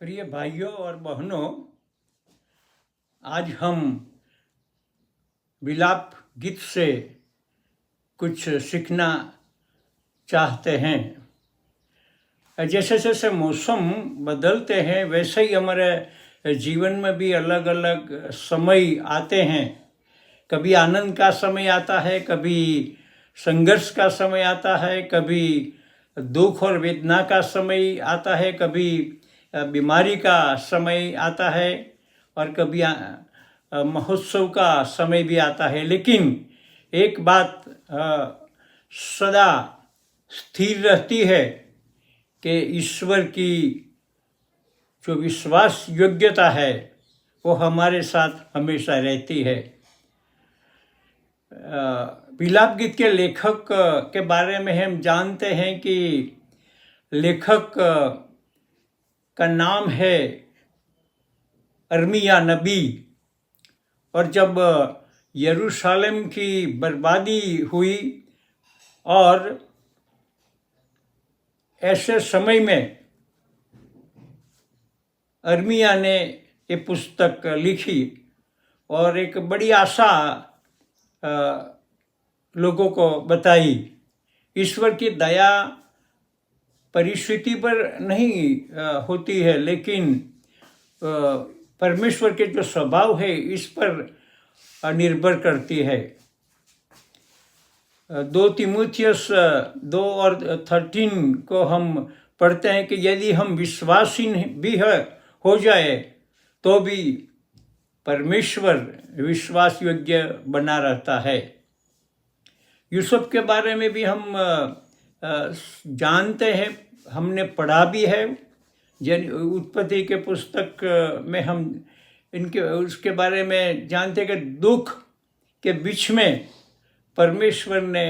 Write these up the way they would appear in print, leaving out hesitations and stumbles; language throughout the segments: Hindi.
प्रिय भाइयों और बहनों, आज हम विलाप गीत से कुछ सीखना चाहते हैं। जैसे जैसे मौसम बदलते हैं वैसे ही हमारे जीवन में भी अलग अलग समय आते हैं। कभी आनंद का समय आता है, कभी संघर्ष का समय आता है, कभी दुख और वेदना का समय आता है, कभी बीमारी का समय आता है और कभी महोत्सव का समय भी आता है। लेकिन एक बात सदा स्थिर रहती है कि ईश्वर की जो विश्वास योग्यता है वो हमारे साथ हमेशा रहती है। विलाप गीत के लेखक के बारे में हम जानते हैं कि लेखक का नाम है यिर्मयाह नबी। और जब यरूशलेम की बर्बादी हुई और ऐसे समय में यिर्मयाह ने ये पुस्तक लिखी और एक बड़ी आशा लोगों को बताई। ईश्वर की दया परिस्थिति पर नहीं होती है, लेकिन परमेश्वर के जो स्वभाव है इस पर निर्भर करती है। 2 तीमुथियुस 2 और 13 को हम पढ़ते हैं कि यदि हम विश्वासहीन भी हो जाए तो भी परमेश्वर विश्वास योग्य बना रहता है। यूसुफ के बारे में भी हम जानते हैं, हमने पढ़ा भी है। उत्पत्ति के पुस्तक में हम उसके बारे में जानते हैं कि दुख के बीच में परमेश्वर ने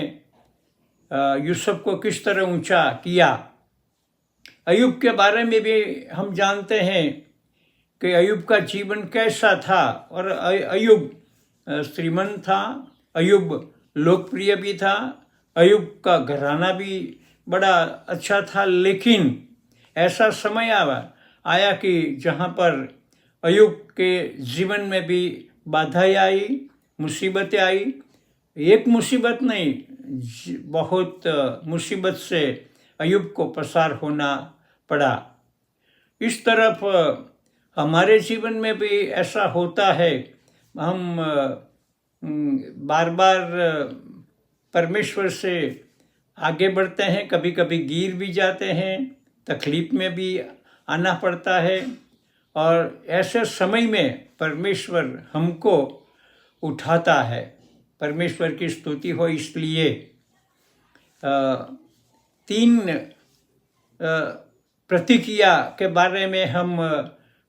यूसुफ को किस तरह ऊंचा किया। अय्यूब के बारे में भी हम जानते हैं कि अय्यूब का जीवन कैसा था। और अय्यूब श्रीमंत था, अय्यूब लोकप्रिय भी था, अय्यूब का घराना भी बड़ा अच्छा था। लेकिन ऐसा समय आया कि जहाँ पर अय्यूब के जीवन में भी बाधाएं आई, मुसीबतें आई। एक मुसीबत नहीं, बहुत मुसीबत से अय्यूब को पसार होना पड़ा। इस तरफ हमारे जीवन में भी ऐसा होता है। हम बार बार परमेश्वर से आगे बढ़ते हैं, कभी कभी गिर भी जाते हैं, तकलीफ में भी आना पड़ता है। और ऐसे समय में परमेश्वर हमको उठाता है। परमेश्वर की स्तुति हो। इसलिए 3 प्रतिक्रिया के बारे में हम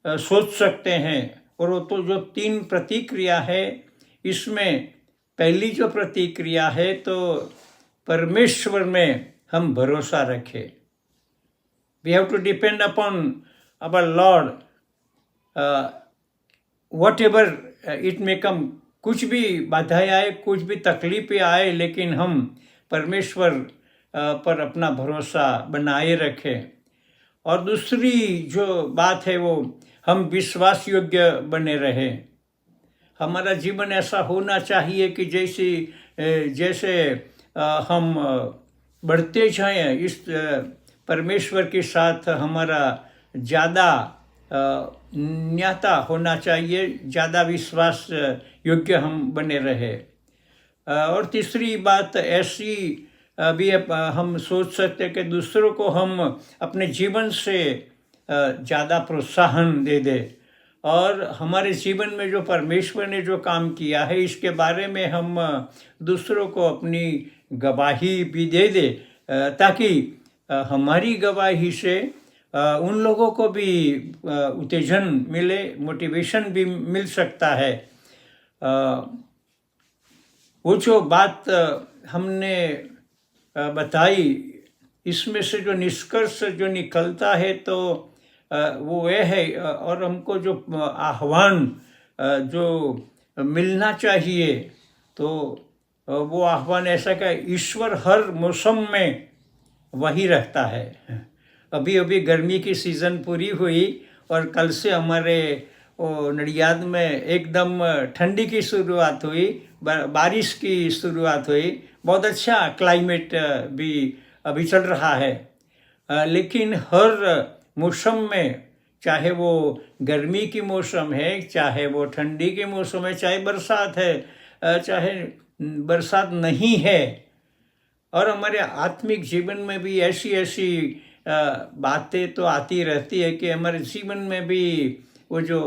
सोच सकते हैं। और वो तो जो 3 प्रतिक्रिया है, इसमें पहली जो प्रतिक्रिया है तो परमेश्वर में हम भरोसा रखें। We have to depend upon our Lord, whatever it may come. कुछ भी बाधाएं आए, कुछ भी तकलीफें आए, लेकिन हम परमेश्वर पर अपना भरोसा बनाए रखें। और दूसरी जो बात है वो हम विश्वास योग्य बने रहें। हमारा जीवन ऐसा होना चाहिए कि जैसे हम बढ़ते जाएं, इस परमेश्वर के साथ हमारा ज़्यादा न्याता होना चाहिए, ज़्यादा विश्वास योग्य हम बने रहे। और तीसरी बात ऐसी भी हम सोच सकते हैं कि दूसरों को हम अपने जीवन से ज़्यादा प्रोत्साहन दे दे। और हमारे जीवन में जो परमेश्वर ने जो काम किया है इसके बारे में हम दूसरों को अपनी गवाही भी दे दे, ताकि हमारी गवाही से उन लोगों को भी उत्तेजन मिले, मोटिवेशन भी मिल सकता है। वो जो बात हमने बताई, इसमें से जो निष्कर्ष जो निकलता है तो वो ये है, और हमको जो आह्वान जो मिलना चाहिए तो वो आह्वान ऐसा कि ईश्वर हर मौसम में वही रहता है। अभी अभी गर्मी की सीज़न पूरी हुई और कल से हमारे नडियाद में एकदम ठंडी की शुरुआत हुई, बारिश की शुरुआत हुई। बहुत अच्छा क्लाइमेट भी अभी चल रहा है। लेकिन हर मौसम में, चाहे वो गर्मी की मौसम है, चाहे वो ठंडी के मौसम है, चाहे बरसात है, चाहे बरसात नहीं है, और हमारे आत्मिक जीवन में भी ऐसी ऐसी बातें तो आती रहती है कि हमारे जीवन में भी वो जो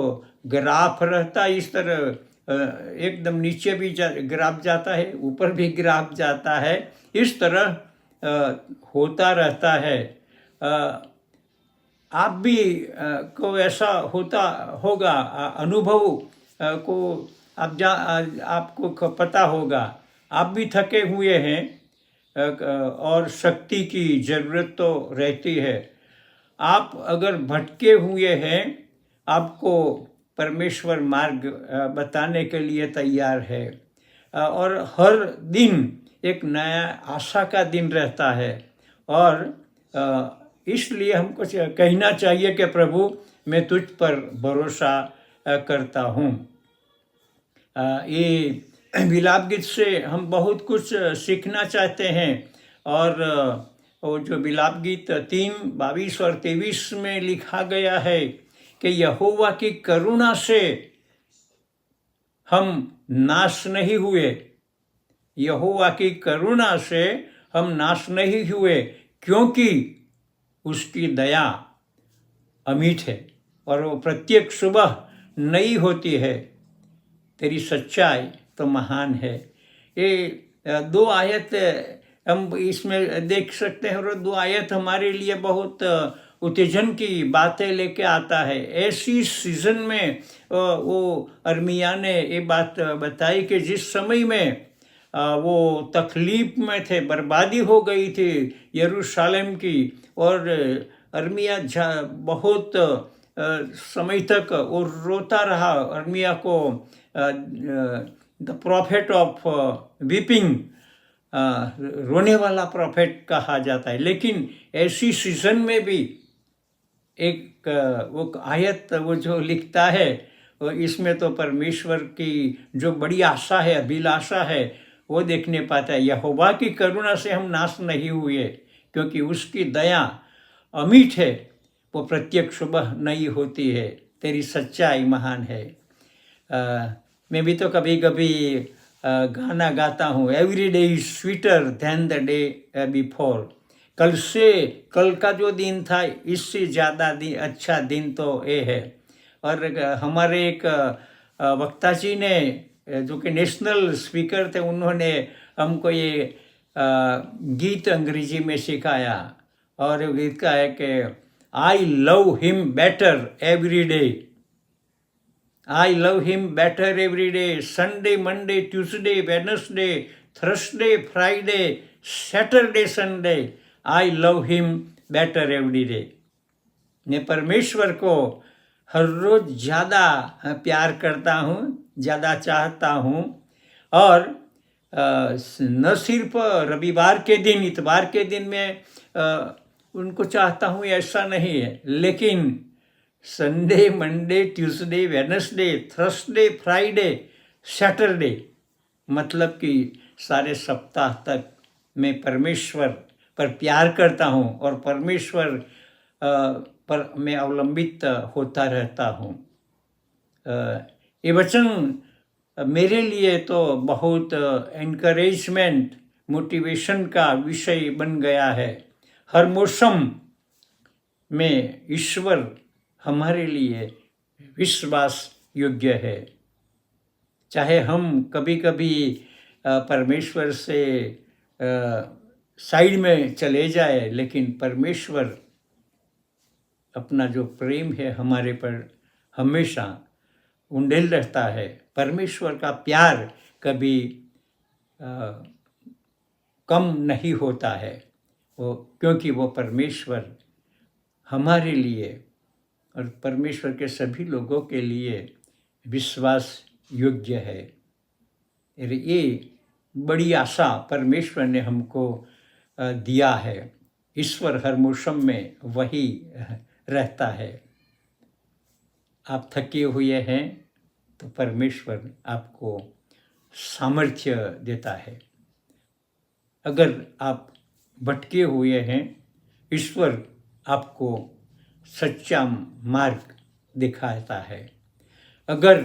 ग्राफ रहता है इस तरह एकदम नीचे भी ग्राफ जाता है, ऊपर भी ग्राफ जाता है, इस तरह होता रहता है। आप भी को ऐसा होता होगा, अनुभव को आपको पता होगा। आप भी थके हुए हैं और शक्ति की ज़रूरत तो रहती है। आप अगर भटके हुए हैं, आपको परमेश्वर मार्ग बताने के लिए तैयार है, और हर दिन एक नया आशा का दिन रहता है। और इसलिए हमको कहना चाहिए कि प्रभु, मैं तुझ पर भरोसा करता हूँ। ये विलाप गीत से हम बहुत कुछ सीखना चाहते हैं, और वो जो विलाप गीत 3:22 और 23 में लिखा गया है कि यहोवा की करुणा से हम नाश नहीं हुए, यहोवा की करुणा से हम नाश नहीं हुए, क्योंकि उसकी दया अमिट है और वो प्रत्येक सुबह नई होती है। तेरी सच्चाई तो महान है। ये 2 आयत हम इसमें देख सकते हैं, और 2 आयत हमारे लिए बहुत उत्तेजन की बातें लेके आता है। ऐसी सीजन में वो अरमिया ने ये बात बताई कि जिस समय में वो तकलीफ में थे, बर्बादी हो गई थी यरूशलेम की, और अरमिया बहुत समय तक वो रोता रहा। अरमिया को द प्रॉफिट ऑफ वीपिंग, रोने वाला प्रॉफिट कहा जाता है। लेकिन ऐसी सीजन में भी एक वो आयत वो जो लिखता है, इसमें तो परमेश्वर की जो बड़ी आशा है, अभिलाषा है, वो देखने पाता है। यहोवा की करुणा से हम नाश नहीं हुए, क्योंकि उसकी दया अमिट है, वो प्रत्येक सुबह नई होती है। तेरी सच्चाई महान है। मैं भी तो कभी कभी गाना गाता हूँ, every day is sweeter than the day before. कल का जो दिन था, इससे ज़्यादा अच्छा दिन तो ये है। और हमारे एक वक्ता जी ने, जो कि नेशनल स्पीकर थे, उन्होंने हमको ये गीत अंग्रेजी में सिखाया, और गीत का है कि I love him better every day, I love him better every day, Sunday Monday Tuesday Wednesday Thursday Friday Saturday Sunday, I love him better every day. मैं परमेश्वर को हर रोज ज़्यादा प्यार करता हूँ, ज़्यादा चाहता हूँ, और न सिर्फ रविवार के दिन, इतवार के दिन में उनको चाहता हूँ, ऐसा नहीं है, लेकिन Sunday Monday Tuesday Wednesday Thursday Friday Saturday, मतलब कि सारे सप्ताह तक मैं परमेश्वर पर प्यार करता हूँ, और परमेश्वर पर मैं अवलंबित होता रहता हूँ। ये वचन मेरे लिए तो बहुत एनकरेजमेंट, मोटिवेशन का विषय बन गया है। हर मौसम में ईश्वर हमारे लिए विश्वास योग्य है। चाहे हम कभी कभी परमेश्वर से साइड में चले जाए, लेकिन परमेश्वर अपना जो प्रेम है हमारे पर हमेशा उंडेल रहता है। परमेश्वर का प्यार कभी कम नहीं होता है, वो क्योंकि वो परमेश्वर हमारे लिए और परमेश्वर के सभी लोगों के लिए विश्वास योग्य है। ये बड़ी आशा परमेश्वर ने हमको दिया है। ईश्वर हर मौसम में वही रहता है। आप थके हुए हैं तो परमेश्वर आपको सामर्थ्य देता है। अगर आप भटके हुए हैं, ईश्वर आपको सच्चा मार्ग दिखाता है। अगर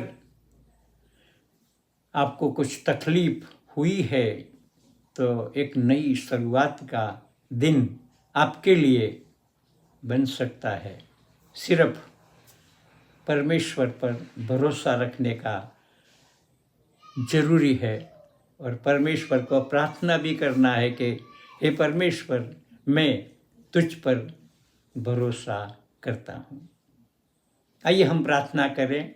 आपको कुछ तकलीफ हुई है तो एक नई शुरुआत का दिन आपके लिए बन सकता है। सिर्फ परमेश्वर पर भरोसा रखने का जरूरी है और परमेश्वर को प्रार्थना भी करना है कि हे परमेश्वर, मैं तुझ पर भरोसा करता हूँ। आइए हम प्रार्थना करें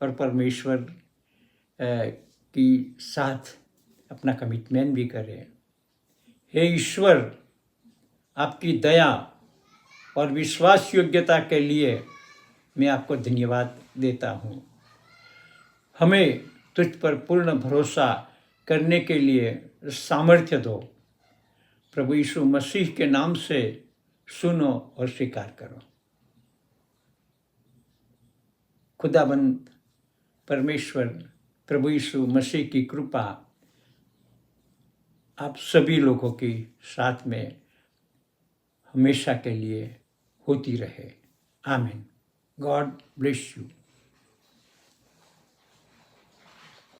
और परमेश्वर की साथ अपना कमिटमेंट भी करें। हे ईश्वर, आपकी दया और विश्वास योग्यता के लिए मैं आपको धन्यवाद देता हूँ। हमें तुझ पर पूर्ण भरोसा करने के लिए सामर्थ्य दो। प्रभु यीशु मसीह के नाम से सुनो और स्वीकार करो। खुदाबंद परमेश्वर प्रभु यीशु मसीह की कृपा आप सभी लोगों के साथ में हमेशा के लिए होती रहे। आमीन। God bless you.